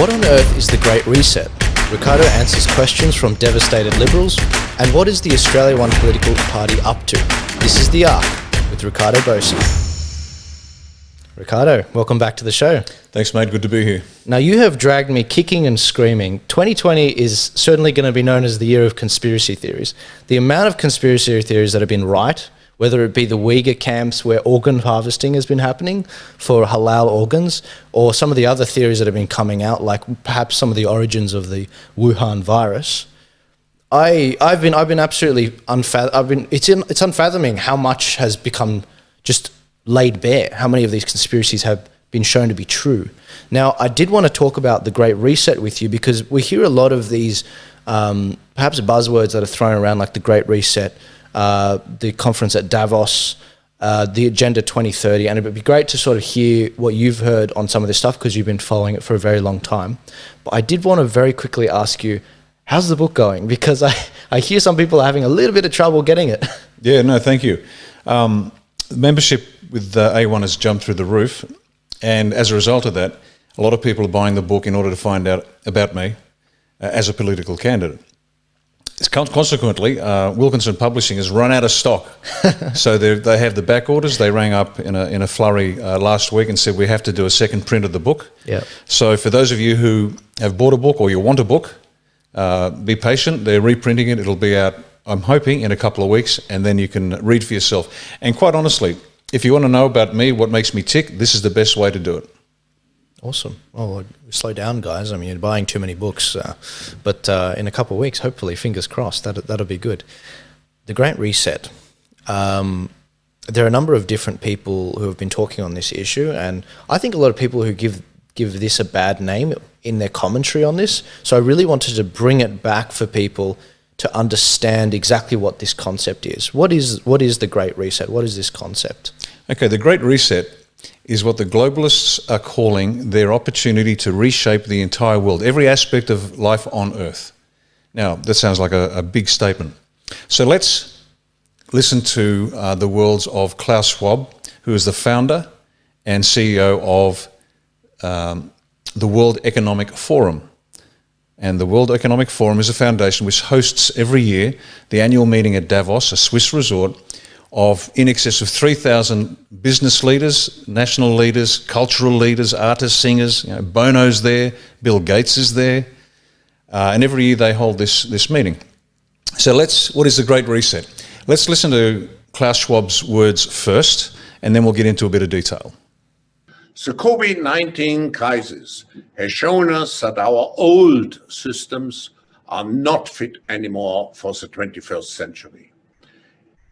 What on earth is the Great Reset? Riccardo answers questions from devastated Liberals. And what is the Australia One political party up to? This is The Arc with Riccardo Bosi. Riccardo, welcome back to the show. Thanks, mate. Good to be here. Now, you have dragged me kicking and screaming. 2020 is certainly going to be known as the year of conspiracy theories. The amount of conspiracy theories that have been right, whether it be the Uyghur camps where organ harvesting has been happening for halal organs, or some of the other theories that have been coming out, like perhaps some of the origins of the Wuhan virus. I've been absolutely it's unfathoming how much has become just laid bare, how many of these conspiracies have been shown to be true. Now, I did want to talk about the Great Reset with you because we hear a lot of these perhaps buzzwords that are thrown around, like the Great Reset, the conference at Davos, the Agenda 2030, and it would be great to sort of hear what you've heard on some of this stuff because you've been following it for a very long time. But I did want to very quickly ask you, how's the book going? Because I hear some people are having a little bit of trouble getting it. Yeah, no, thank you. Membership with A1 has jumped through the roof, and as a result of that, a lot of people are buying the book in order to find out about me as a political candidate. Consequently, Wilkinson Publishing has run out of stock. So they have the back orders. They rang up in a flurry last week and said we have to do a second print of the book. Yeah. So for those of you who have bought a book or you want a book, be patient. They're reprinting it. It'll be out, I'm hoping, in a couple of weeks, and then you can read for yourself. And quite honestly, if you want to know about me, what makes me tick, this is the best way to do it. Awesome. Oh, slow down, guys. I mean, you're buying too many books. But in a couple of weeks, hopefully, fingers crossed, that'll be good. The Great Reset. There are a number of different people who have been talking on this issue, and I think a lot of people who give this a bad name in their commentary on this. So I really wanted to bring it back for people to understand exactly what this concept is. What is the Great Reset? What is this concept? Okay, the Great Reset is what the globalists are calling their opportunity to reshape the entire world, every aspect of life on Earth. Now, that sounds like a big statement. So let's listen to the words of Klaus Schwab, who is the founder and CEO of the World Economic Forum. And the World Economic Forum is a foundation which hosts every year the annual meeting at Davos, a Swiss resort, of in excess of 3,000 business leaders, national leaders, cultural leaders, artists, singers. Bono's there, Bill Gates is there, and every year they hold this meeting. So what is the Great Reset? Let's listen to Klaus Schwab's words first, and then we'll get into a bit of detail. The COVID-19 crisis has shown us that our old systems are not fit anymore for the 21st century.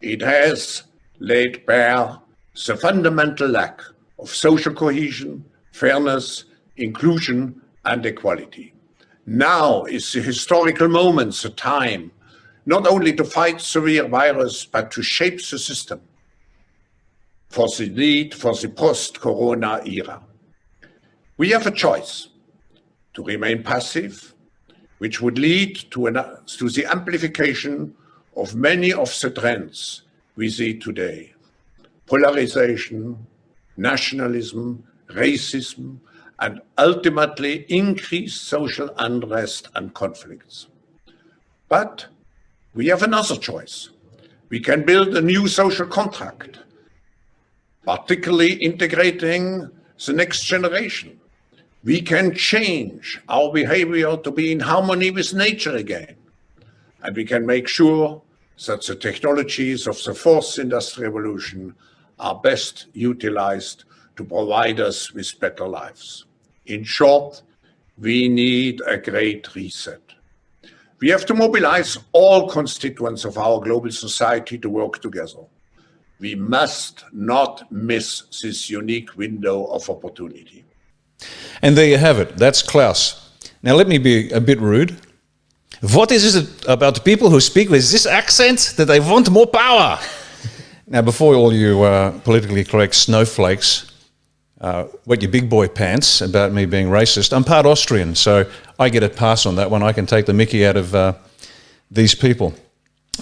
It has laid bare the fundamental lack of social cohesion, fairness, inclusion, and equality. Now is the historical moment, the time, not only to fight the virus, but to shape the system for the post-corona era. We have a choice to remain passive, which would lead to the amplification of many of the trends we see today: polarization, nationalism, racism, and ultimately increased social unrest and conflicts. But we have another choice. We can build a new social contract, particularly integrating the next generation. We can change our behavior to be in harmony with nature again. And we can make sure that the technologies of the fourth industrial revolution are best utilized to provide us with better lives. In short, we need a great reset. We have to mobilize all constituents of our global society to work together. We must not miss this unique window of opportunity. And there you have it. That's Klaus. Now let me be a bit rude. What is it about people who speak with this accent that they want more power? Now, before all you politically correct snowflakes wet your big boy pants about me being racist, I'm part Austrian, so I get a pass on that one. I can take the mickey out of these people.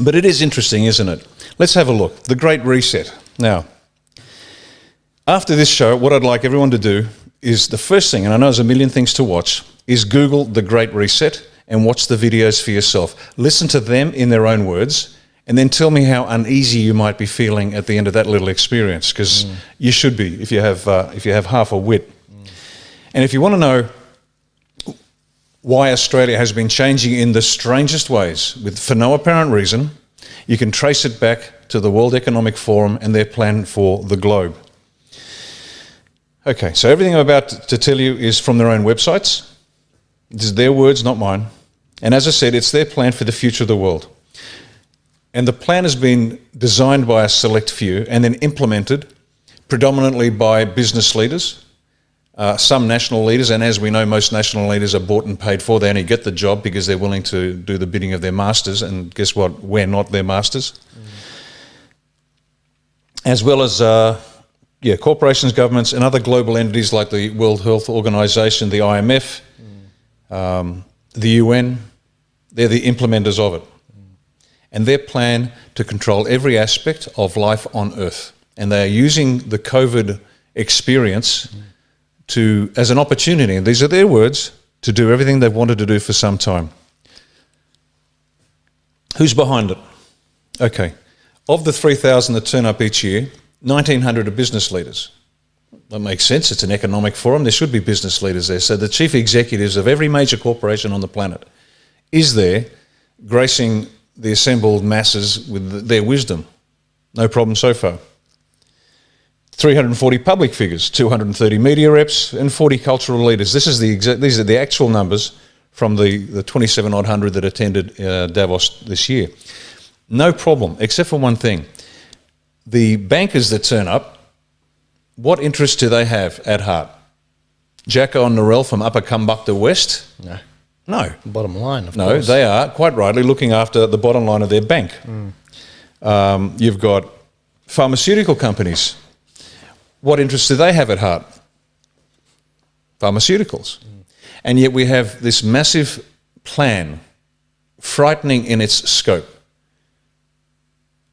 But it is interesting, isn't it? Let's have a look. The Great Reset. Now, after this show, what I'd like everyone to do is the first thing, and I know there's a million things to watch, is Google the Great Reset and watch the videos for yourself. Listen to them in their own words, and then tell me how uneasy you might be feeling at the end of that little experience, because you should be if you have half a wit. And if you want to know why Australia has been changing in the strangest ways, for no apparent reason, you can trace it back to the World Economic Forum and their plan for the globe. Okay, so everything I'm about to tell you is from their own websites. This is their words, not mine. And as I said, it's their plan for the future of the world. And the plan has been designed by a select few and then implemented predominantly by business leaders, some national leaders, and as we know, most national leaders are bought and paid for. They only get the job because they're willing to do the bidding of their masters, and guess what? We're not their masters. As well as corporations, governments, and other global entities like the World Health Organization, the IMF, the UN. They're the implementers of it. And their plan to control every aspect of life on Earth. And they are using the COVID experience as an opportunity, and these are their words, to do everything they've wanted to do for some time. Who's behind it? Okay. Of the 3,000 that turn up each year, 1,900 are business leaders. That makes sense. It's an economic forum. There should be business leaders there. So the chief executives of every major corporation on the planet is there, gracing the assembled masses with their wisdom. No problem so far. 340 public figures, 230 media reps, and 40 cultural leaders. These are the actual numbers from the 2,700 that attended Davos this year. No problem, except for one thing. The bankers that turn up, what interest do they have at heart? Jacko and Narelle from Upper Kumbukta West? No. Bottom line, of course. No, they are, quite rightly, looking after the bottom line of their bank. You've got pharmaceutical companies. What interest do they have at heart? Pharmaceuticals. And yet we have this massive plan, frightening in its scope,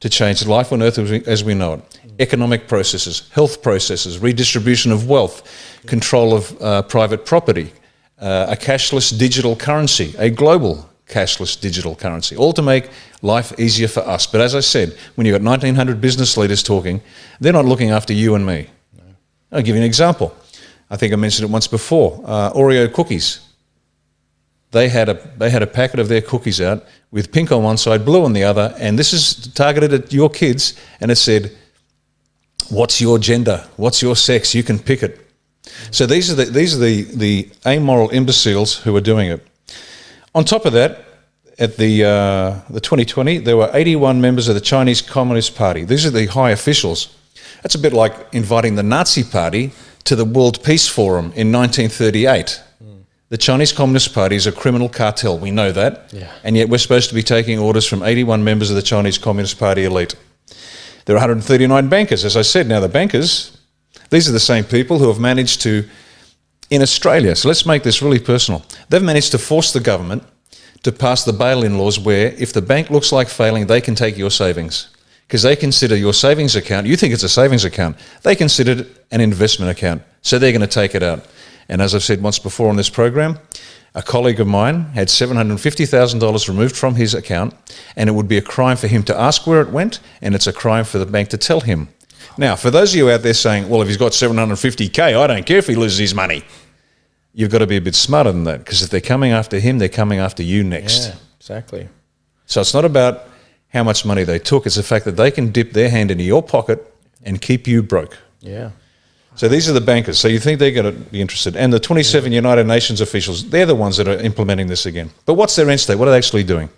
to change life on Earth as we know it. Economic processes, health processes, redistribution of wealth, control of private property, a cashless digital currency, a global cashless digital currency, all to make life easier for us. But as I said, when you've got 1,900 business leaders talking, they're not looking after you and me. No. I'll give you an example. I think I mentioned it once before. Oreo cookies. They had a packet of their cookies out with pink on one side, blue on the other, and this is targeted at your kids, and it said, "What's your gender? What's your sex? You can pick it." So these are the amoral imbeciles who are doing it. On top of that, at the 2020, there were 81 members of the Chinese Communist Party. These are the high officials. That's a bit like inviting the Nazi Party to the World Peace Forum in 1938. The Chinese Communist Party is a criminal cartel, we know that, and yet we're supposed to be taking orders from 81 members of the Chinese Communist Party elite. There are 139 bankers, as I said. Now the bankers, these are the same people who have managed to, in Australia, so let's make this really personal, they've managed to force the government to pass the bail-in laws where if the bank looks like failing, they can take your savings. Because they consider your savings account, you think it's a savings account, they consider it an investment account, so they're going to take it out. And as I've said once before on this program, a colleague of mine had $750,000 removed from his account, and it would be a crime for him to ask where it went, and it's a crime for the bank to tell him. Now, for those of you out there saying, well, if he's got $750K, I don't care if he loses his money. You've got to be a bit smarter than that, because if they're coming after him, they're coming after you next. Yeah, exactly. So it's not about how much money they took, it's the fact that they can dip their hand into your pocket and keep you broke. Yeah. So these are the bankers. So you think they're going to be interested. And the 27 United Nations officials, they're the ones that are implementing this again. But what's their end state? What are they actually doing?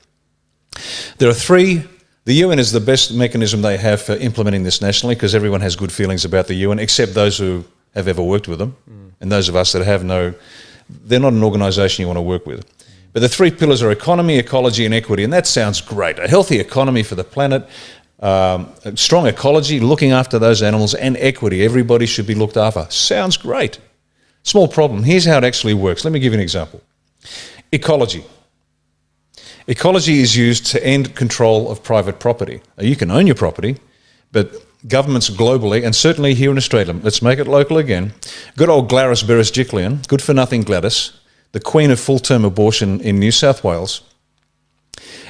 There are three. The UN is the best mechanism they have for implementing this nationally, because everyone has good feelings about the UN, except those who have ever worked with them. And those of us that have they're not an organisation you want to work with. But the three pillars are economy, ecology and equity. And that sounds great. A healthy economy for the planet, a strong ecology, looking after those animals, and equity. Everybody should be looked after. Sounds great. Small problem. Here's how it actually works. Let me give you an example. Ecology. Ecology is used to end control of private property. Now, you can own your property, but governments globally, and certainly here in Australia, let's make it local again, good old Gladys Berejiklian, good for nothing Gladys, the Queen of full-term abortion in New South Wales,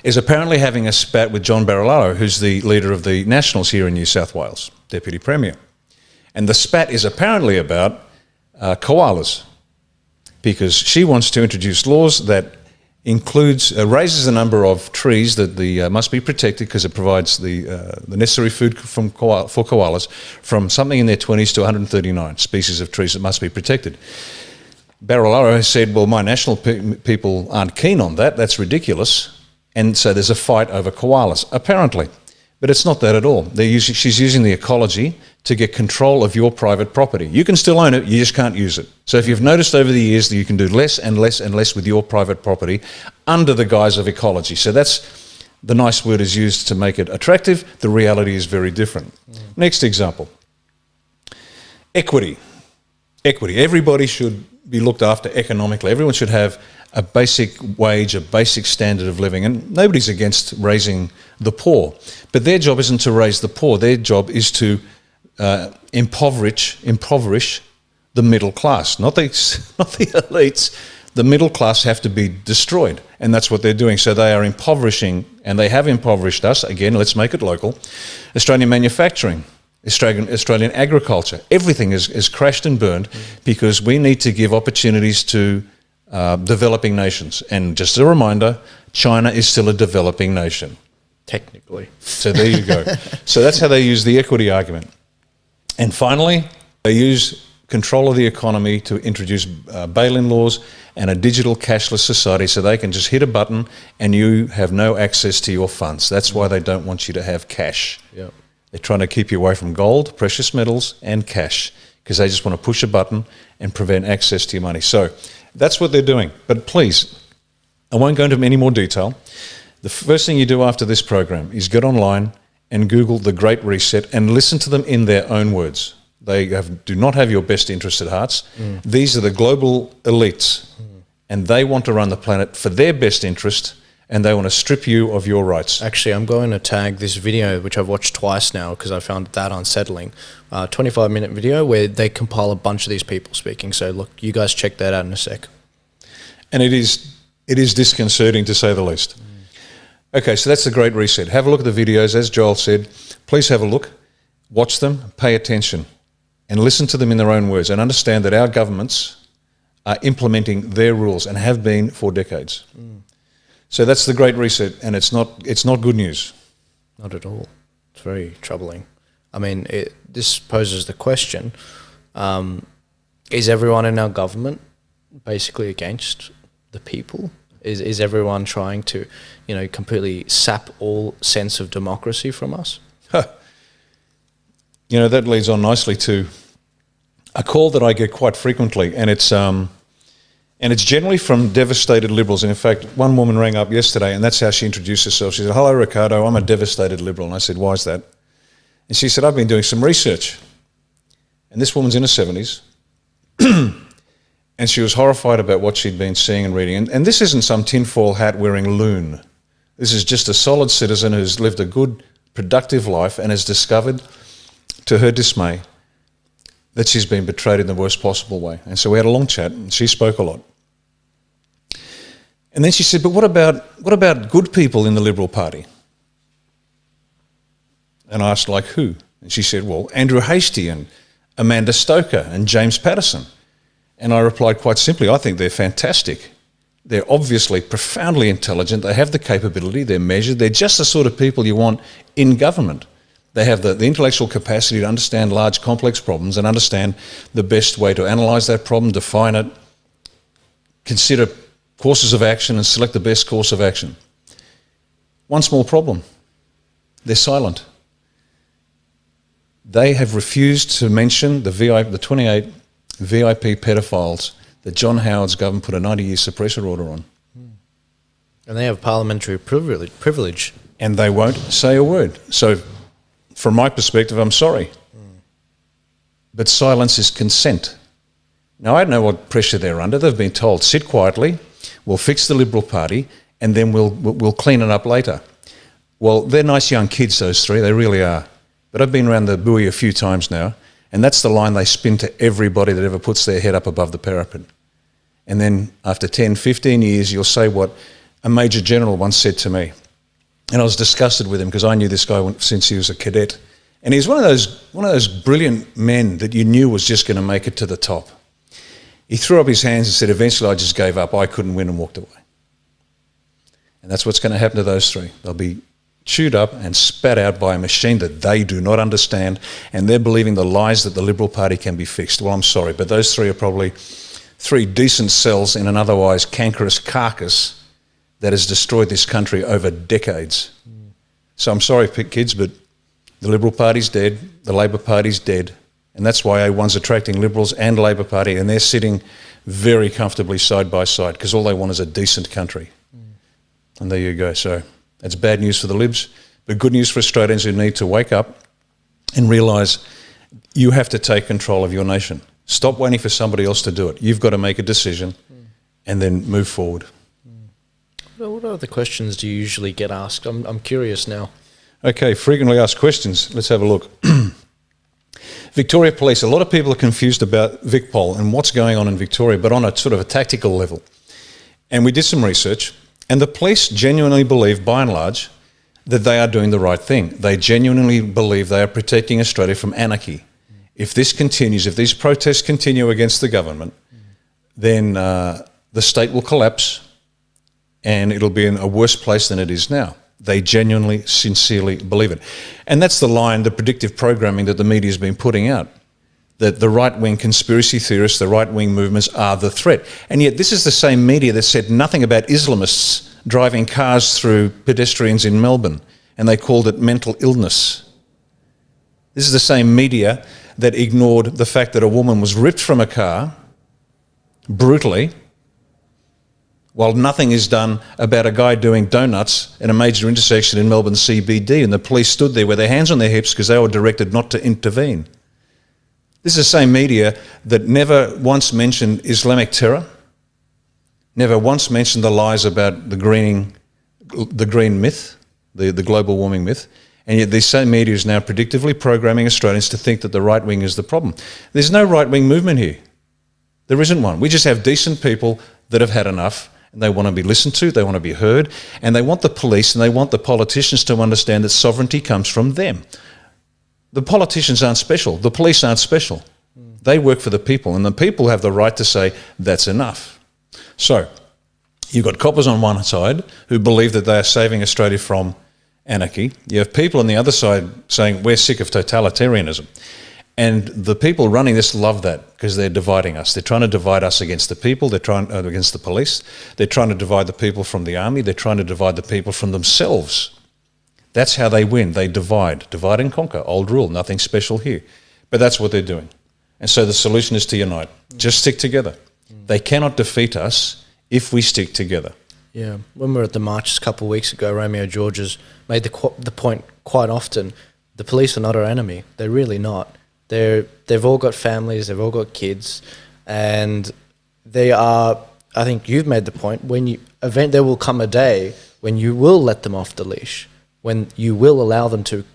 is apparently having a spat with John Barilaro, who's the leader of the Nationals here in New South Wales, Deputy Premier. And the spat is apparently about koalas, because she wants to introduce laws that raises the number of trees that must be protected, because it provides the necessary food for koalas, from something in their 20s to 139 species of trees that must be protected. Barilaro has said, well, my national people aren't keen on that. That's ridiculous. And so there's a fight over koalas, apparently. But it's not that at all. She's using the ecology to get control of your private property. You can still own it, you just can't use it. So if you've noticed over the years that you can do less and less and less with your private property under the guise of ecology. So that's, the nice word is used to make it attractive. The reality is very different. Next example. Equity. Equity. Everybody should be looked after economically. Everyone should have a basic wage, a basic standard of living, and nobody's against raising the poor. But their job isn't to raise the poor. Their job is to impoverish the middle class, not the elites. The middle class have to be destroyed, and that's what they're doing. So they are impoverishing, and they have impoverished us. Again, let's make it local. Australian manufacturing, Australian agriculture, everything is crashed and burned because we need to give opportunities to developing nations. And just a reminder, China is still a developing nation. Technically. So there you go. So that's how they use the equity argument. And finally, they use control of the economy to introduce bail-in laws and a digital cashless society, so they can just hit a button and you have no access to your funds. That's why they don't want you to have cash. Yeah. They're trying to keep you away from gold, precious metals, and cash, because they just want to push a button and prevent access to your money. So that's what they're doing. But please, I won't go into any more detail. The first thing you do after this program is get online and Google the Great Reset and listen to them in their own words. They do not have your best interest at heart. These are the global elites, and they want to run the planet for their best interest, and they want to strip you of your rights. Actually, I'm going to tag this video, which I've watched twice now because I found that unsettling. 25-minute video where they compile a bunch of these people speaking. So look, you guys check that out in a sec. And it is disconcerting, to say the least. Okay, so that's the Great Reset. Have a look at the videos. As Joel said, please have a look, watch them, pay attention, and listen to them in their own words, and understand that our governments are implementing their rules and have been for decades. So that's the Great Reset, and it's not good news. Not at all. It's very troubling. I mean, this poses the question, is everyone in our government basically against the people? Is everyone trying to, completely sap all sense of democracy from us? That leads on nicely to a call that I get quite frequently, and it's generally from devastated Liberals. And in fact, one woman rang up yesterday, and that's how she introduced herself. She said, "Hello, Riccardo, I'm a devastated Liberal." And I said, "Why is that?" And she said, "I've been doing some research." And this woman's in her 70s, and she was horrified about what she'd been seeing and reading. And this isn't some tinfoil hat wearing loon. This is just a solid citizen who's lived a good, productive life and has discovered, to her dismay, that she's been betrayed in the worst possible way. And so we had a long chat, and she spoke a lot. And then she said, "But what about good people in the Liberal Party?" And I asked, "Like who?" And she said, "Well, Andrew Hastie and Amanda Stoker and James Patterson." And I replied quite simply, "I think they're fantastic. They're obviously profoundly intelligent. They have the capability. They're measured. They're just the sort of people you want in government. They have the intellectual capacity to understand large, complex problems and understand the best way to analyse that problem, define it, consider courses of action and select the best course of action. One small problem: they're silent. They have refused to mention the 28 VIP pedophiles that John Howard's government put a 90-year suppressor order on. And they have parliamentary privilege. And they won't say a word. So from my perspective, I'm sorry. But silence is consent. Now, I don't know what pressure they're under. They've been told, sit quietly, we'll fix the Liberal Party, and then we'll clean it up later. Well, they're nice young kids, those three, they really are. But I've been around the buoy a few times now, and that's the line they spin to everybody that ever puts their head up above the parapet. And then after 10, 15 years, you'll say what a Major General once said to me. And I was disgusted with him because I knew this guy since he was a cadet. And he's one of those brilliant men that you knew was just going to make it to the top. He threw up his hands and said, eventually I just gave up. I couldn't win, and walked away. And that's what's going to happen to those three. They'll be chewed up and spat out by a machine that they do not understand, and they're believing the lies that the Liberal Party can be fixed. Well, I'm sorry, but those three are probably three decent cells in an otherwise cankerous carcass that has destroyed this country over decades. So I'm sorry, kids, but the Liberal Party's dead, the Labor Party's dead, and that's why A1's attracting Liberals and Labor Party, and they're sitting very comfortably side by side because all they want is a decent country. And there you go. So that's bad news for the Libs, but good news for Australians who need to wake up and realise you have to take control of your nation. Stop waiting for somebody else to do it. You've got to make a decision and then move forward. What other questions do you usually get asked? I'm curious now. Okay, frequently asked questions. Let's have a look. Victoria Police. A lot of people are confused about VicPol and what's going on in Victoria, but on a sort of a tactical level. And we did some research, and the police genuinely believe, by and large, that they are doing the right thing. They genuinely believe they are protecting Australia from anarchy. If this continues, if these protests continue against the government, then the state will collapse and it'll be in a worse place than it is now. They genuinely, sincerely believe it. And that's the line, the predictive programming that the media has been putting out, that the right-wing conspiracy theorists, the right-wing movements are the threat. And yet this is the same media that said nothing about Islamists driving cars through pedestrians in Melbourne, and they called it mental illness. This is the same media that ignored the fact that a woman was ripped from a car brutally, while nothing is done about a guy doing donuts in a major intersection in Melbourne CBD, and the police stood there with their hands on their hips because they were directed not to intervene. This is the same media that never once mentioned Islamic terror, never once mentioned the lies about the green myth, the global warming myth, and yet this same media is now predictively programming Australians to think that the right wing is the problem. There's no right-wing movement here. There isn't one. We just have decent people that have had enough, and they want to be listened to, they want to be heard, and they want the police and they want the politicians to understand that sovereignty comes from them. The politicians aren't special. The police aren't special. They work for the people, and the people have the right to say, that's enough. So, you've got coppers on one side who believe that they are saving Australia from anarchy. You have people on the other side saying, we're sick of totalitarianism. And the people running this love that because they're dividing us. They're trying to divide us against the people. They're trying against the police. They're trying to divide the people from the army. They're trying to divide the people from themselves. That's how they win. They divide and conquer. Old rule, nothing special here. But that's what they're doing. And so the solution is to unite. Just stick together. They cannot defeat us if we stick together. Yeah. When we were at the marches a couple of weeks ago, Romeo Georges made the point quite often, the police are not our enemy. They're really not. They've all got families, they've all got kids, and they are, I think you've made the point, there will come a day when you will let them off the leash, when you will allow them to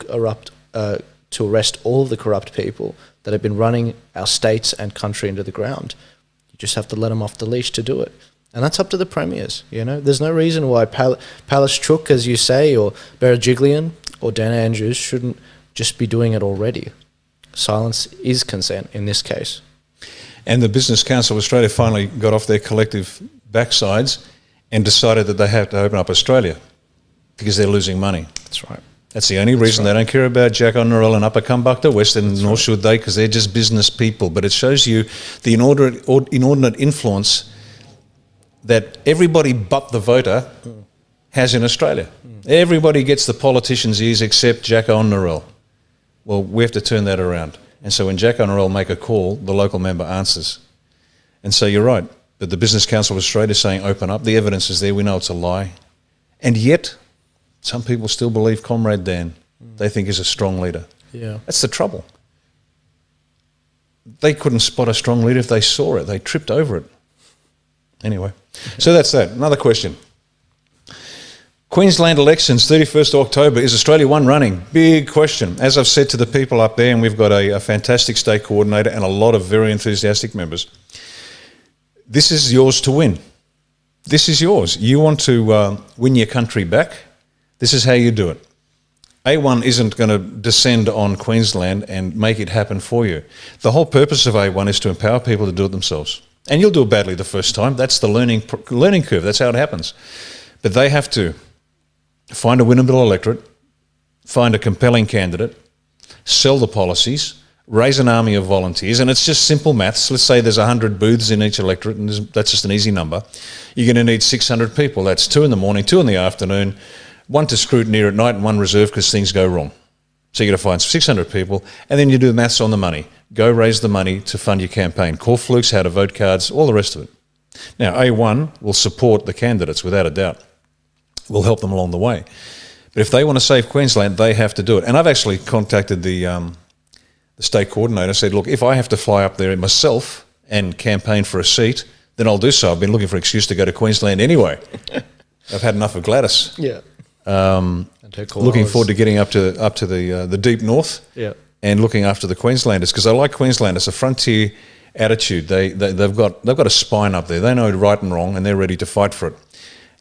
arrest all the corrupt people that have been running our states and country into the ground. You just have to let them off the leash to do it. And that's up to the premiers, you know. There's no reason why Palace-Chuk, as you say, or Berejiklian or Dan Andrews shouldn't just be doing it already. Silence is consent in this case. And the Business Council of Australia finally got off their collective backsides and decided that they have to open up Australia because they're losing money. That's right. That's the only reason. They don't care about Jack Norrell and Upper Kumbukta West, and nor should they, because they're just business people. But it shows you the inordinate influence that everybody but the voter has in Australia. Everybody gets the politicians' ears except Jack Norrell. Well, we have to turn that around. And so when Jack Norrell make a call, the local member answers. And so you're right. But the Business Council of Australia is saying open up. The evidence is there. We know it's a lie. And yet, some people still believe Comrade Dan. They think he's a strong leader. Yeah. That's the trouble. They couldn't spot a strong leader if they saw it. They tripped over it. Anyway, so that's that. Another question. Queensland elections, 31st October. Is Australia one running? Big question. As I've said to the people up there, and we've got a fantastic state coordinator and a lot of very enthusiastic members, This is yours to win. This is yours. You want to win your country back? This is how you do it. A1 isn't going to descend on Queensland and make it happen for you. The whole purpose of A1 is to empower people to do it themselves. And you'll do it badly the first time. That's the learning curve. That's how it happens. But they have to find a winnable electorate, find a compelling candidate, sell the policies, raise an army of volunteers, and it's just simple maths. Let's say there's 100 booths in each electorate, and that's just an easy number. You're going to need 600 people. That's 2 in the morning, 2 in the afternoon, 1 to scrutineer at night and 1 reserve because things go wrong. So you're going to find 600 people, and then you do the maths on the money. Go raise the money to fund your campaign. Call flukes, how to vote cards, all the rest of it. Now, A1 will support the candidates without a doubt. We'll help them along the way. But if they want to save Queensland, they have to do it. And I've actually contacted the state coordinator, said, look, if I have to fly up there myself and campaign for a seat, then I'll do so. I've been looking for an excuse to go to Queensland anyway. I've had enough of Gladys. Yeah. Looking forward to getting up to the deep north. Yeah. And looking after the Queenslanders, because I like Queenslanders. A frontier attitude. They've got a spine up there. They know right and wrong, and they're ready to fight for it.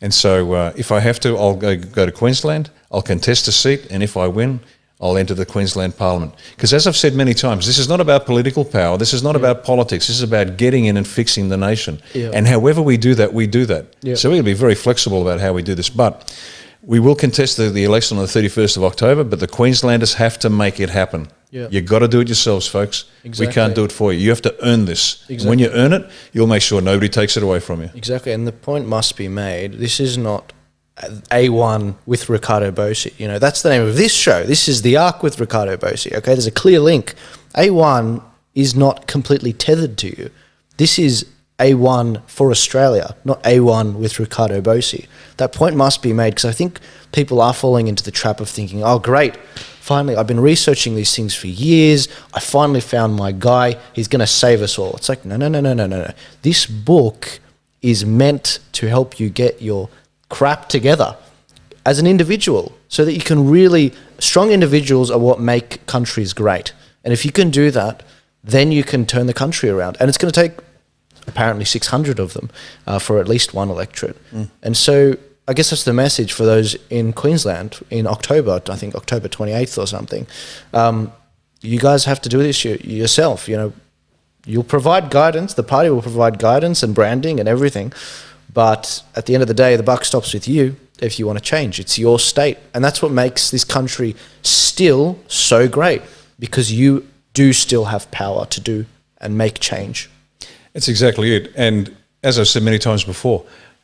And so, if I have to, I'll go to Queensland. I'll contest a seat, and if I win, I'll enter the Queensland Parliament. Because as I've said many times, this is not about political power. This is not about politics. This is about getting in and fixing the nation. Yeah. And however we do that, we do that. Yeah. So we're going to be very flexible about how we do this. But we will contest the election on the 31st of October, but the Queenslanders have to make it happen. Yeah. You've got to do it yourselves, folks. Exactly. We can't do it for you. You have to earn this. Exactly. When you earn it, you'll make sure nobody takes it away from you. Exactly, and the point must be made, this is not A1 with Riccardo Bosi. You know, that's the name of this show. This is The Arc with Riccardo Bosi, okay? There's a clear link. A1 is not completely tethered to you. This is A1 for Australia, not A1 with Riccardo Bosi. That point must be made, because I think people are falling into the trap of thinking, oh, great, finally, I've been researching these things for years. I finally found my guy. He's going to save us all. It's like, no. This book is meant to help you get your crap together as an individual so that you can really... Strong individuals are what make countries great. And if you can do that, then you can turn the country around. And it's going to take apparently 600 of them for at least one electorate. And so... I guess that's the message for those in Queensland in October, I think October 28th or something. You guys have to do this yourself. You know, you'll provide guidance, the party will provide guidance and branding and everything, but at the end of the day, the buck stops with you if you want to change. It's your state. And that's what makes this country still so great, because you do still have power to do and make change. That's exactly it. And as I've said many times before,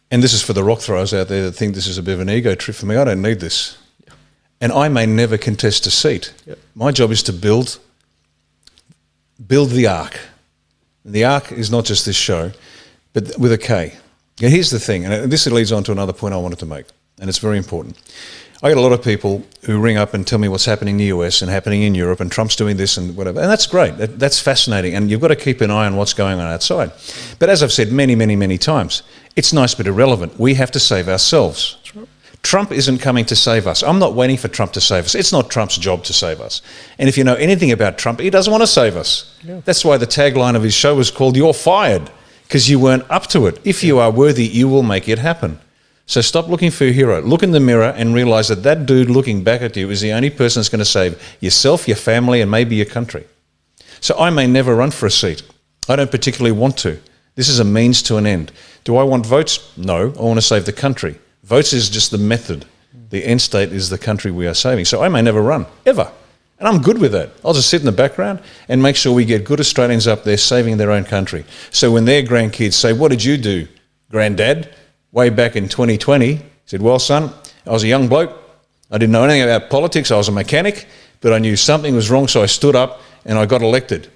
and this is for the rock throwers out there that think this is a bit of an ego trip for me. I don't need this. Yeah. And I may never contest a seat. Yep. My job is to build the arc. And the arc is not just this show, but with a K. And here's the thing, and this leads on to another point I wanted to make, and it's very important. I get a lot of people who ring up and tell me what's happening in the US and happening in Europe, and Trump's doing this and whatever. And that's great. That's fascinating. And you've got to keep an eye on what's going on outside. But as I've said many times, it's nice but irrelevant. We have to save ourselves. Right. Trump isn't coming to save us. I'm not waiting for Trump to save us. It's not Trump's job to save us. And if you know anything about Trump, he doesn't want to save us. Yeah. That's why the tagline of his show was called "You're Fired," because you weren't up to it. If you are worthy, you will make it happen. So stop looking for a hero. Look in the mirror and realise that dude looking back at you is the only person that's going to save yourself, your family, and maybe your country. So I may never run for a seat. I don't particularly want to. This is a means to an end. Do I want votes? No. I want to save the country. Votes is just the method. The end state is the country we are saving. So I may never run, ever. And I'm good with that. I'll just sit in the background and make sure we get good Australians up there saving their own country. So when their grandkids say, "What did you do, Granddad?" Way back in 2020, he said, "Well, son, I was a young bloke. I didn't know anything about politics. I was a mechanic, but I knew something was wrong, so I stood up and I got elected."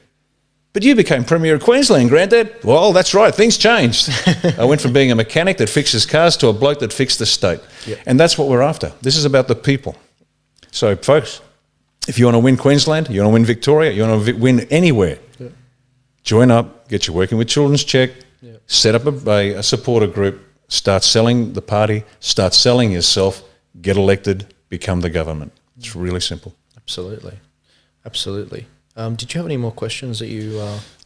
"But you became Premier of Queensland, Granddad." "Well, that's right. Things changed. I went from being a mechanic that fixes cars to a bloke that fixed the state." Yep. And that's what we're after. This is about the people. So, folks, if you want to win Queensland, you want to win Victoria, you want to win anywhere, yep, join up, get your Working with Children's check, yep, set up a supporter group, start selling the party, start selling yourself, get elected, become the government. It's really simple. Absolutely. Absolutely. Did you have any more questions that you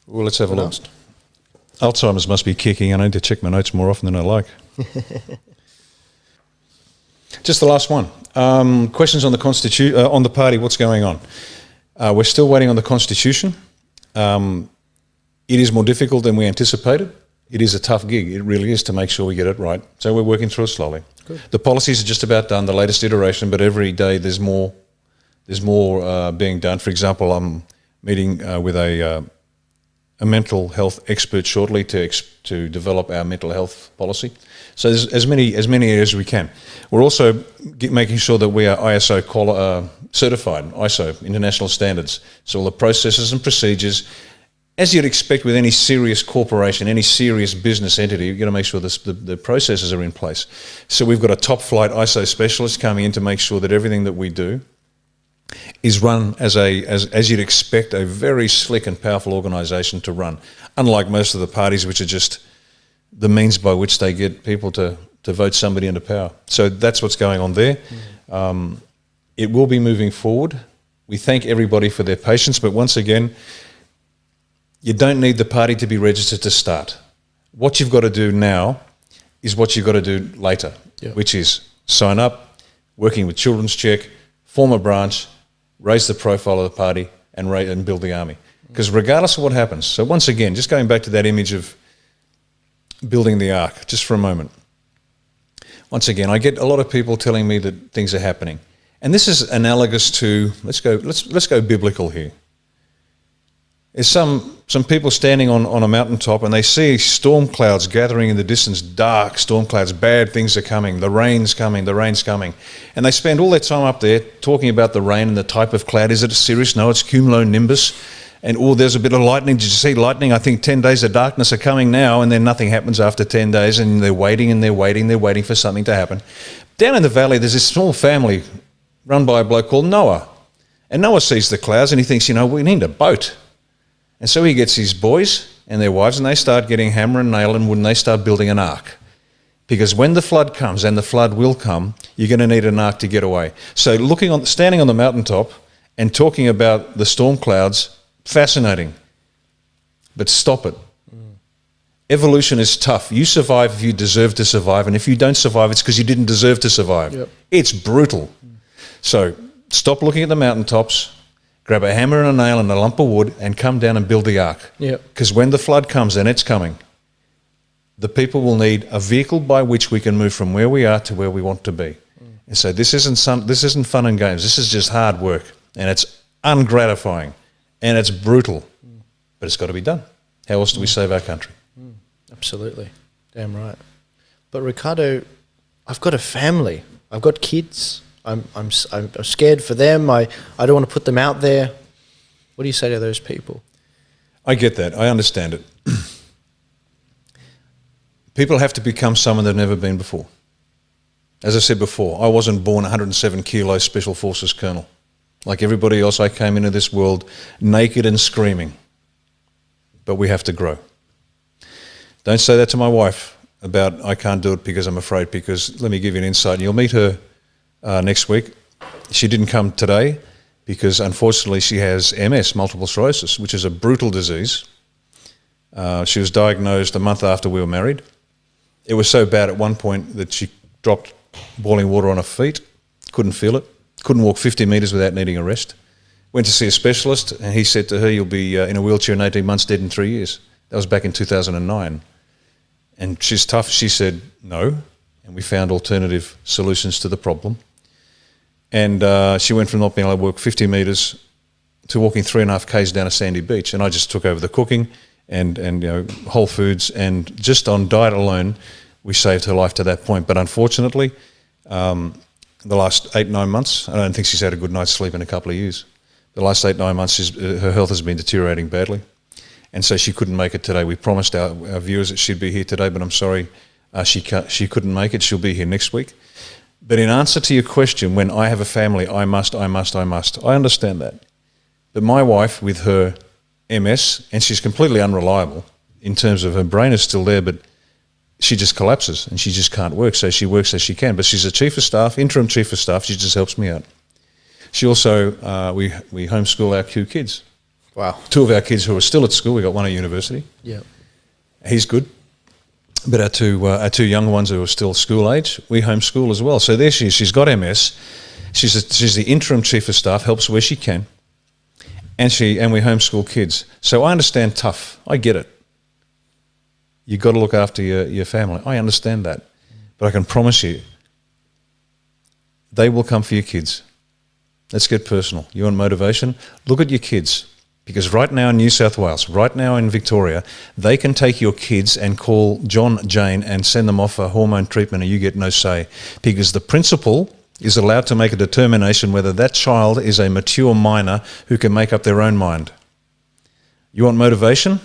well, let's have a look. Alzheimer's must be kicking. I need to check my notes more often than I like. Just the last one. Questions on the on the party. What's going on? We're still waiting on the Constitution. It is more difficult than we anticipated. It is a tough gig. It really is, to make sure we get it right. So we're working through it slowly. Good. The policies are just about done, the latest iteration, but every day there's more being done. For example, I'm meeting with a mental health expert shortly to develop our mental health policy. So there's as many areas as we can. We're also making sure that we are ISO certified, ISO, international standards. So all the processes and procedures, as you'd expect with any serious corporation, any serious business entity, you've got to make sure the processes are in place. So we've got a top flight ISO specialist coming in to make sure that everything that we do is run as you'd expect a very slick and powerful organisation to run, unlike most of the parties, which are just the means by which they get people to vote somebody into power. So that's what's going on there. It will be moving forward. We thank everybody for their patience, but once again, you don't need the party to be registered to start. What you've got to do now is what you've got to do later, which is sign up, working with Children's Check, form a branch, raise the profile of the party, and build the army. Because regardless of what happens, so once again, just going back to that image of building the ark, just for a moment. Once again, I get a lot of people telling me that things are happening. And this is analogous to, let's go biblical here. There's some people standing on a mountaintop and they see storm clouds gathering in the distance, dark storm clouds, bad things are coming, the rain's coming. And they spend all their time up there talking about the rain and the type of cloud. Is it cirrus? No, it's cumulonimbus. And there's a bit of lightning. Did you see lightning? I think 10 days of darkness are coming now, and then nothing happens after 10 days, and they're waiting for something to happen. Down in the valley, there's this small family run by a bloke called Noah. And Noah sees the clouds and he thinks, we need a boat. And so he gets his boys and their wives and they start getting hammer and nail and wood and they start building an ark. Because when the flood comes, and the flood will come, you're going to need an ark to get away. So standing on the mountaintop and talking about the storm clouds, fascinating. But stop it. Evolution is tough. You survive if you deserve to survive, and if you don't survive, it's because you didn't deserve to survive. Yep. It's brutal. So stop looking at the mountaintops, grab a hammer and a nail and a lump of wood and come down and build the ark. Because when the flood comes, and it's coming, the people will need a vehicle by which we can move from where we are to where we want to be. And so this isn't fun and games. This is just hard work, and it's ungratifying, and it's brutal. But it's got to be done. How else do we save our country? Absolutely. Damn right. But Riccardo, I've got a family. I've got kids. I'm scared for them. I don't want to put them out there. What do you say to those people? I get that. I understand it. People have to become someone they've never been before. As I said before, I wasn't born 107 kilo Special Forces colonel. Like everybody else, I came into this world naked and screaming. But we have to grow. Don't say that to my wife about I can't do it because I'm afraid, because let me give you an insight. You'll meet her next week. She didn't come today because unfortunately she has MS, multiple sclerosis, which is a brutal disease. She was diagnosed a month after we were married. It was so bad at one point that she dropped boiling water on her feet, couldn't feel it, couldn't walk 50 metres without needing a rest. Went to see a specialist and he said to her, you'll be in a wheelchair in 18 months, dead in 3 years. That was back in 2009. And she's tough. She said no, and we found alternative solutions to the problem. And she went from not being able to walk 50 metres to walking 3.5 k's down a sandy beach. And I just took over the cooking and Whole Foods, and just on diet alone, we saved her life to that point. But unfortunately, the last 8-9 months, I don't think she's had a good night's sleep in a couple of years. The last 8-9 months, her health has been deteriorating badly. And so she couldn't make it today. We promised our viewers that she'd be here today, but I'm sorry she couldn't make it. She'll be here next week. But in answer to your question, when I have a family, I must. I understand that. But my wife, with her MS, and she's completely unreliable in terms of her brain is still there, but she just collapses and she just can't work. So she works as she can. But she's a chief of staff, interim chief of staff. She just helps me out. She also, we homeschool our 2 kids. Wow. 2 of our kids who are still at school. We got one at university. Yeah. He's good. But our two younger ones who are still school age, we homeschool as well. So there she is. She's got MS. She's the interim chief of staff, helps where she can. And we homeschool kids. So I understand tough. I get it. You've got to look after your family. I understand that. But I can promise you, they will come for your kids. Let's get personal. You want motivation? Look at your kids. Because right now in New South Wales, right now in Victoria, they can take your kids and call John, Jane, and send them off for hormone treatment, and you get no say. Because the principal is allowed to make a determination whether that child is a mature minor who can make up their own mind. You want motivation?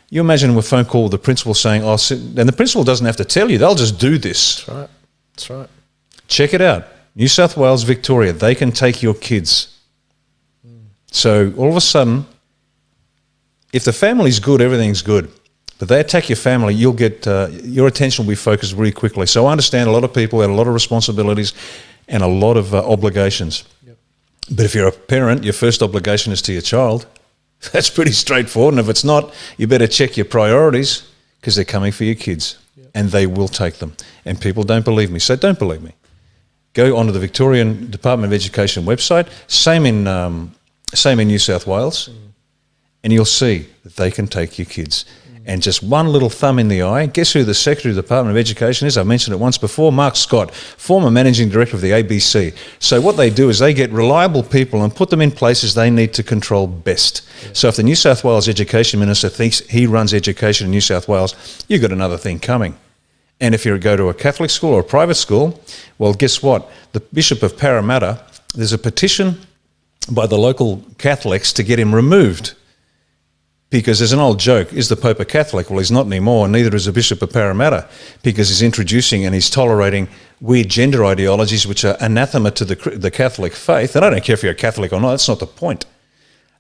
You imagine a phone call with the principal saying, "Oh," and the principal doesn't have to tell you; they'll just do this. That's right. That's right. Check it out. New South Wales, Victoria, they can take your kids. So all of a sudden, if the family's good, everything's good. But they attack your family, you'll get your attention will be focused really quickly. So I understand a lot of people have a lot of responsibilities and a lot of obligations. Yep. But if you're a parent, your first obligation is to your child. That's pretty straightforward. And if it's not, you better check your priorities because they're coming for your kids. Yep. And they will take them. And people don't believe me. So don't believe me. Go onto the Victorian Department of Education website, same in New South Wales, and you'll see that they can take your kids. And just one little thumb in the eye. Guess who the Secretary of the Department of Education is? I mentioned it once before, Mark Scott, former Managing Director of the ABC. So what they do is they get reliable people and put them in places they need to control best. Yeah. So if the New South Wales Education Minister thinks he runs education in New South Wales, you've got another thing coming. And if you go to a Catholic school or a private school, well, guess what? The Bishop of Parramatta, there's a petition by the local Catholics to get him removed. Because there's an old joke, is the Pope a Catholic? Well, he's not anymore, and neither is the Bishop of Parramatta, because he's introducing and he's tolerating weird gender ideologies which are anathema to the Catholic faith. And I don't care if you're a Catholic or not, that's not the point.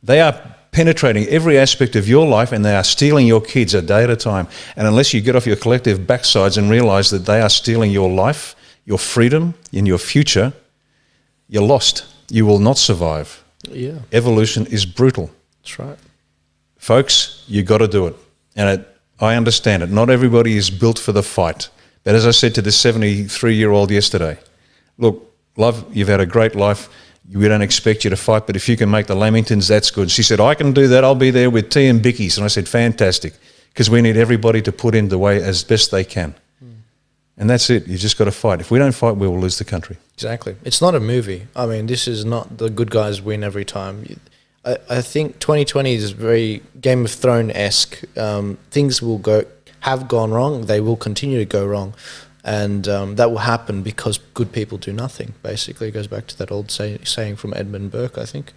They are penetrating every aspect of your life, and they are stealing your kids a day at a time. And unless you get off your collective backsides and realise that they are stealing your life, your freedom, and your future, you're lost. You will not survive. Yeah. Evolution is brutal. That's right. Folks, you got to do it. And I understand it. Not everybody is built for the fight. But as I said to this 73-year-old yesterday, look, love, you've had a great life. We don't expect you to fight, but if you can make the Lamingtons, that's good. She said, I can do that. I'll be there with tea and bickies. And I said, fantastic, because we need everybody to put in the way as best they can. And that's it. You just got to fight. If we don't fight, we will lose the country. Exactly. It's not a movie. I mean, this is not the good guys win every time. I think 2020 is very Game of Thrones-esque. Things have gone wrong. They will continue to go wrong. And that will happen because good people do nothing. Basically, it goes back to that old saying from Edmund Burke, I think.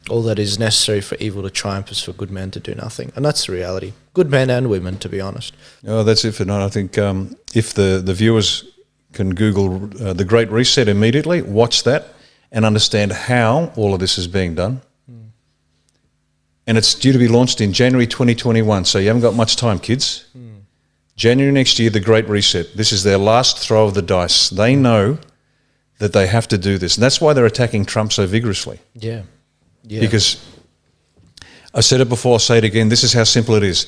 All that is necessary for evil to triumph is for good men to do nothing. And that's the reality. Good men and women, to be honest. Oh, that's it for tonight. I think if the viewers can Google The Great Reset immediately, watch that, and understand how all of this is being done. And it's due to be launched in January 2021, so you haven't got much time, kids. January next year, The Great Reset. This is their last throw of the dice. They know that they have to do this. And that's why they're attacking Trump so vigorously. Yeah. Because I said it before, I'll say it again, this is how simple it is.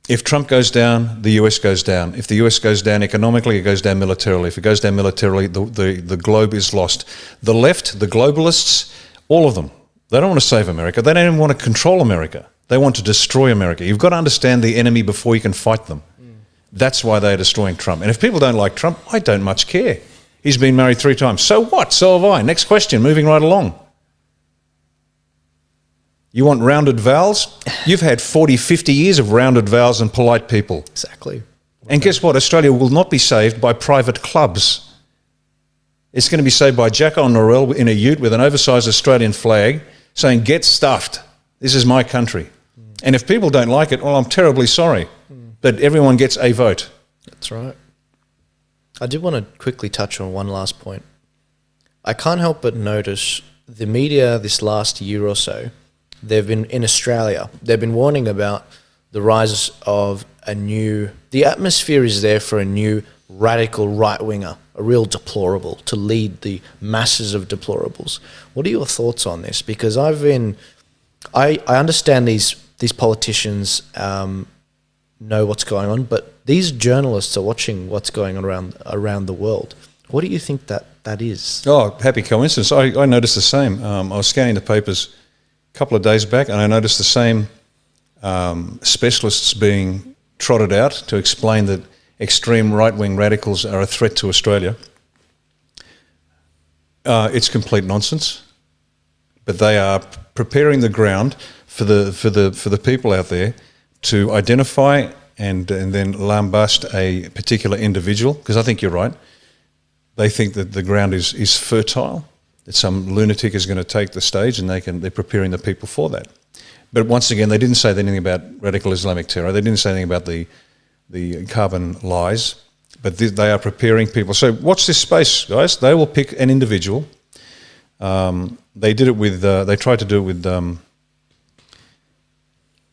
If Trump goes down, the US goes down. If the US goes down economically, it goes down militarily. If it goes down militarily, the globe is lost. The left, the globalists, all of them, they don't want to save America. They don't even want to control America. They want to destroy America. You've got to understand the enemy before you can fight them. That's why they're destroying Trump. And if people don't like Trump, I don't much care. He's been married 3 times. So what? So have I. Next question, moving right along. You want rounded vowels? You've had 40, 50 years of rounded vowels and polite people. Exactly. And guess what? Australia will not be saved by private clubs. It's going to be saved by Jacko Norrell in a ute with an oversized Australian flag saying, get stuffed. This is my country. And if people don't like it, well, I'm terribly sorry. But everyone gets a vote. That's right. I did want to quickly touch on one last point. I can't help but notice the media this last year or so, they've been in Australia, they've been warning about the rise of the atmosphere is there for a new radical right-winger, a real deplorable, to lead the masses of deplorables. What are your thoughts on this? Because I understand these politicians know what's going on, but these journalists are watching what's going on around the world. What do you think that is? Oh, happy coincidence. I noticed the same. I was scanning the papers a couple of days back, and I noticed the same specialists being trotted out to explain that extreme right-wing radicals are a threat to Australia. It's complete nonsense, but they are preparing the ground for the people out there to identify and then lambast a particular individual, because I think you're right. They think that the ground is fertile, that some lunatic is going to take the stage, and they're preparing the people for that. But once again, they didn't say anything about radical Islamic terror. They didn't say anything about the carbon lies, but they are preparing people. So watch this space, guys. They will pick an individual. They did it with. They tried to do it with.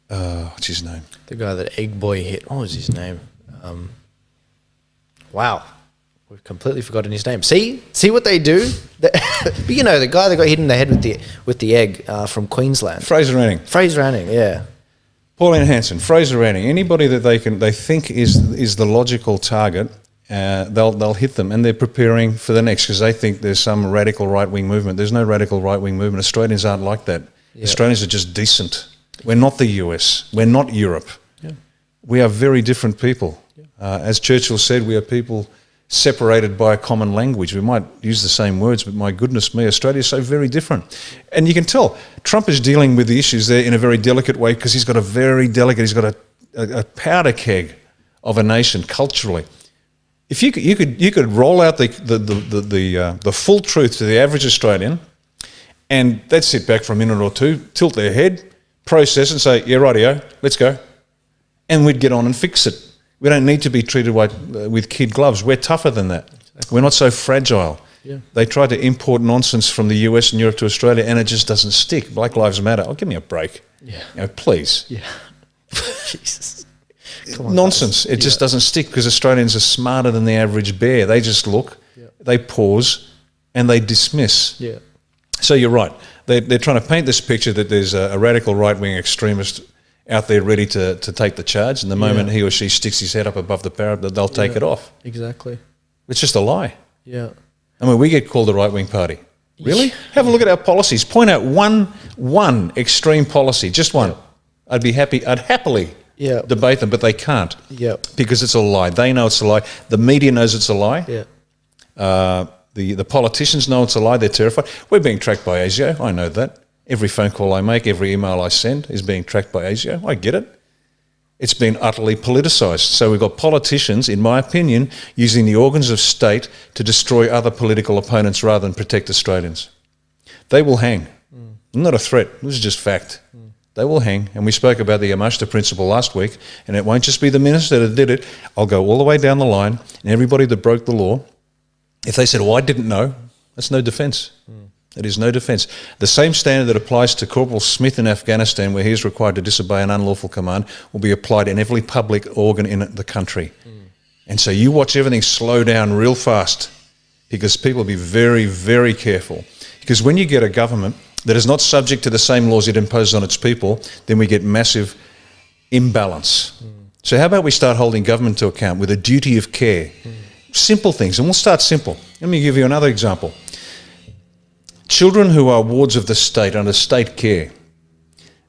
What's his name? The guy that Egg Boy hit. What was his name? Wow. We've completely forgotten his name. See what they do. But you know, the guy that got hit in the head with the egg from Queensland. Fraser Anning. Yeah. Pauline Hanson, Fraser Anning. Anybody that they think is the logical target, they'll hit them, and they're preparing for the next, because they think there's some radical right wing movement. There's no radical right wing movement. Australians aren't like that. Yep. Australians are just decent. We're not the US. We're not Europe. Yep. We are very different people. Yep. As Churchill said, we are people separated by a common language. We might use the same words, but my goodness me, Australia is so very different. And you can tell Trump is dealing with the issues there in a very delicate way, because he's got a powder keg of a nation culturally. If you could roll out the full truth to the average Australian, and they'd sit back for a minute or two, tilt their head, process and say, yeah, rightio, let's go. And we'd get on and fix it. We don't need to be treated with kid gloves. We're tougher than that. Exactly. We're not so fragile. Yeah. They try to import nonsense from the US and Europe to Australia, and it just doesn't stick. Black Lives Matter. Oh, give me a break. Yeah. Please. Yeah. Jesus. Nonsense. It just doesn't stick, because Australians are smarter than the average bear. They just look, they pause, and they dismiss. Yeah. So you're right. They're trying to paint this picture that there's a radical right-wing extremist out there ready to take the charge, and the moment he or she sticks his head up above the parapet, they'll take it off. Exactly. It's just a lie. Yeah. I mean, we get called a right-wing party. Really? Have a look at our policies. Point out one extreme policy, just one. Yeah. I'd happily debate them, but they can't. Yeah. Because it's a lie. They know it's a lie. The media knows it's a lie. Yeah. The politicians know it's a lie. They're terrified. We're being tracked by ASIO. I know that. Every phone call I make, every email I send is being tracked by ASIO. I get it. It's been utterly politicised. So we've got politicians, in my opinion, using the organs of state to destroy other political opponents rather than protect Australians. They will hang. Not a threat. This is just fact. They will hang. And we spoke about the Yamashita principle last week, and it won't just be the minister that did it. I'll go all the way down the line, and everybody that broke the law, if they said, oh, I didn't know, that's no defence. It is no defence. The same standard that applies to Corporal Smith in Afghanistan, where he is required to disobey an unlawful command, will be applied in every public organ in the country. And so you watch everything slow down real fast, because people will be very, very careful. Because when you get a government that is not subject to the same laws it imposes on its people, then we get massive imbalance. So how about we start holding government to account with a duty of care? Simple things, and we'll start simple. Let me give you another example. Children who are wards of the state under state care,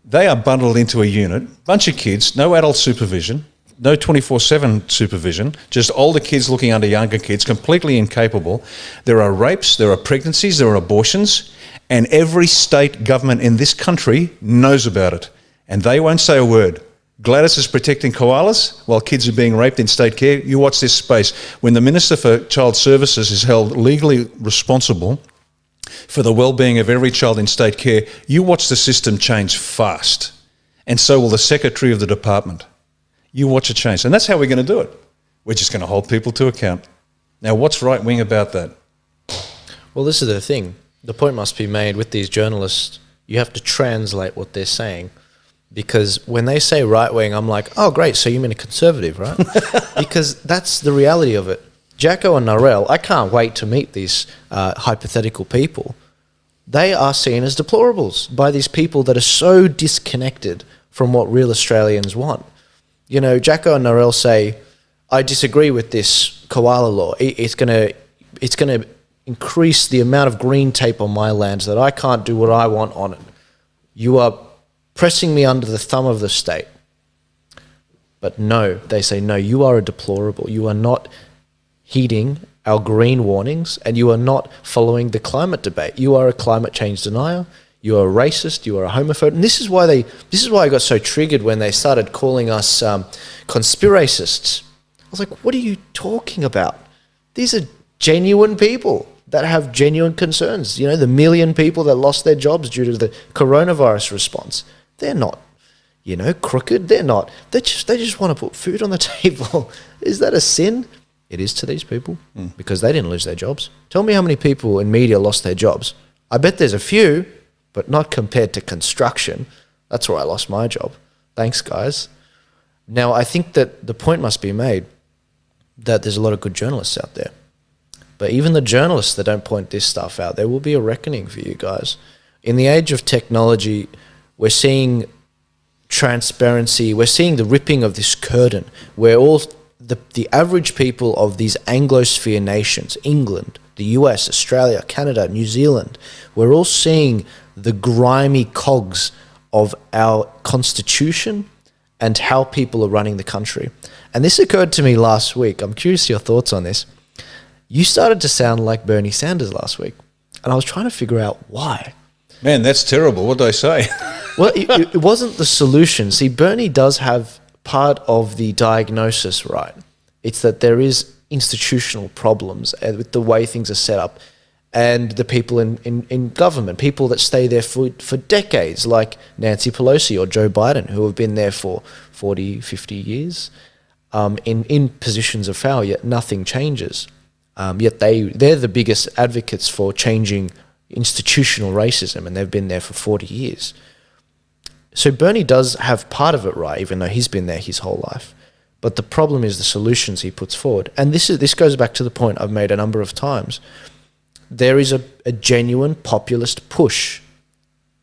they are bundled into a unit, bunch of kids, no adult supervision, no 24/7 supervision, just older kids looking under younger kids, completely incapable. There are rapes, there are pregnancies, there are abortions, and every state government in this country knows about it, and they won't say a word. Gladys is protecting koalas while kids are being raped in state care. You watch this space. When the Minister for Child Services is held legally responsible for the well-being of every child in state care, you watch the system change fast. And so will the secretary of the department. You watch it change. And that's how we're going to do it. We're just going to hold people to account. Now, what's right-wing about that? Well, this is the thing. The point must be made with these journalists. You have to translate what they're saying. Because when they say right-wing, I'm like, oh, great, so you mean a conservative, right? Because that's the reality of it. Jacko and Narelle, I can't wait to meet these hypothetical people. They are seen as deplorables by these people that are so disconnected from what real Australians want. Jacko and Narelle say, I disagree with this koala law. It's gonna increase the amount of green tape on my lands that I can't do what I want on it. You are pressing me under the thumb of the state. But no, they say, no, you are a deplorable. You are not heeding our green warnings, and you are not following the climate debate. You are a climate change denier. You are a racist. You are a homophobe. And this is why I got so triggered when they started calling us conspiracists. I was like, what are you talking about? These are genuine people that have genuine concerns. The 1 million people that lost their jobs due to the coronavirus response. They're not, crooked. They're not. They just want to put food on the table. Is that a sin? It is to these people because they didn't lose their jobs. Tell me how many people in media lost their jobs. I bet there's a few, but not compared to construction. That's where I lost my job. Thanks, guys. Now, I think that the point must be made that there's a lot of good journalists out there. But even the journalists that don't point this stuff out, there will be a reckoning for you guys. In the age of technology, we're seeing transparency. We're seeing the ripping of this curtain where all the average people of these Anglosphere nations, England, the US, Australia, Canada, New Zealand, we're all seeing the grimy cogs of our constitution and how people are running the country. And this occurred to me last week. I'm curious your thoughts on this. You started to sound like Bernie Sanders last week, and I was trying to figure out why. Man, that's terrible. What did I say? Well, it wasn't the solution. See, Bernie does have part of the diagnosis right. It's that there is institutional problems with the way things are set up and the people in government, people that stay there for decades, like Nancy Pelosi or Joe Biden, who have been there for 40, 50 years in positions of power, yet nothing changes. Yet they're the biggest advocates for changing institutional racism, and they've been there for 40 years. So Bernie does have part of it right, even though he's been there his whole life. But the problem is the solutions he puts forward. And this goes back to the point I've made a number of times. There is a genuine populist push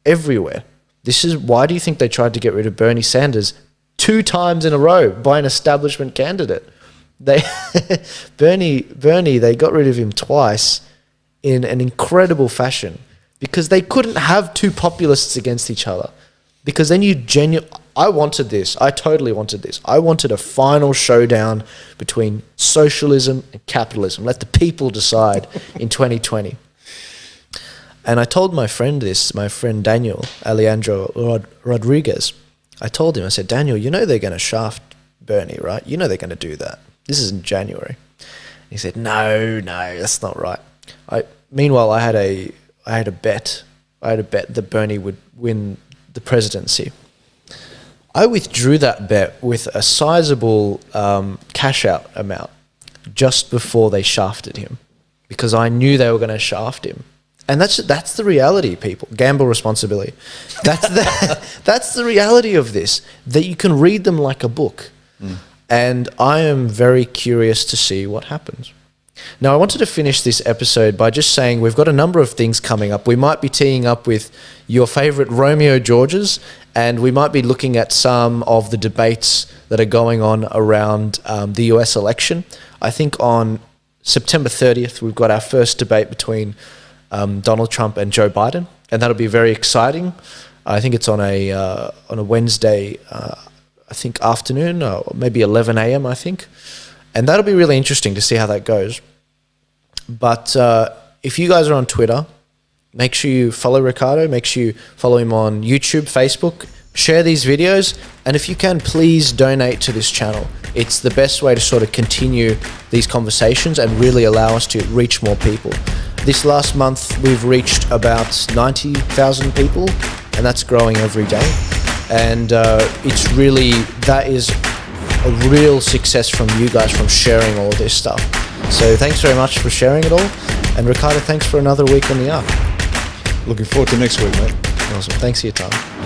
everywhere. This is why do you think they tried to get rid of Bernie Sanders 2 times in a row by an establishment candidate? Bernie, they got rid of him twice in an incredible fashion because they couldn't have 2 populists against each other. Because then I wanted this. I totally wanted this. I wanted a final showdown between socialism and capitalism. Let the people decide in 2020. And I told my friend Daniel Alejandro Rodriguez, I told him, I said, Daniel, they're going to shaft Bernie, right? They're going to do that. This is in January. He said, no, that's not right. Meanwhile, I had a bet. I had a bet that Bernie would win the presidency. I withdrew that bet with a sizable cash out amount just before they shafted him because I knew they were going to shaft him. And that's the reality, people. Gamble responsibly. That's the reality of this, that you can read them like a book. And I am very curious to see what happens. Now, I wanted to finish this episode by just saying we've got a number of things coming up. We might be teeing up with your favorite Romeo Georges, and we might be looking at some of the debates that are going on around the US election. I think on September 30th, we've got our first debate between Donald Trump and Joe Biden, and that'll be very exciting. I think it's on a Wednesday, I think afternoon, or maybe 11 a.m., I think. And that'll be really interesting to see how that goes. But if you guys are on Twitter, make sure you follow Riccardo. Make sure you follow him on YouTube, Facebook. Share these videos. And if you can, please donate to this channel. It's the best way to sort of continue these conversations and really allow us to reach more people. This last month, we've reached about 90,000 people, and that's growing every day. And that is a real success from you guys from sharing all this stuff. So thanks very much for sharing it all. And Riccardo, thanks for another week on the Arc. Looking forward to next week, mate. Awesome. Thanks for your time.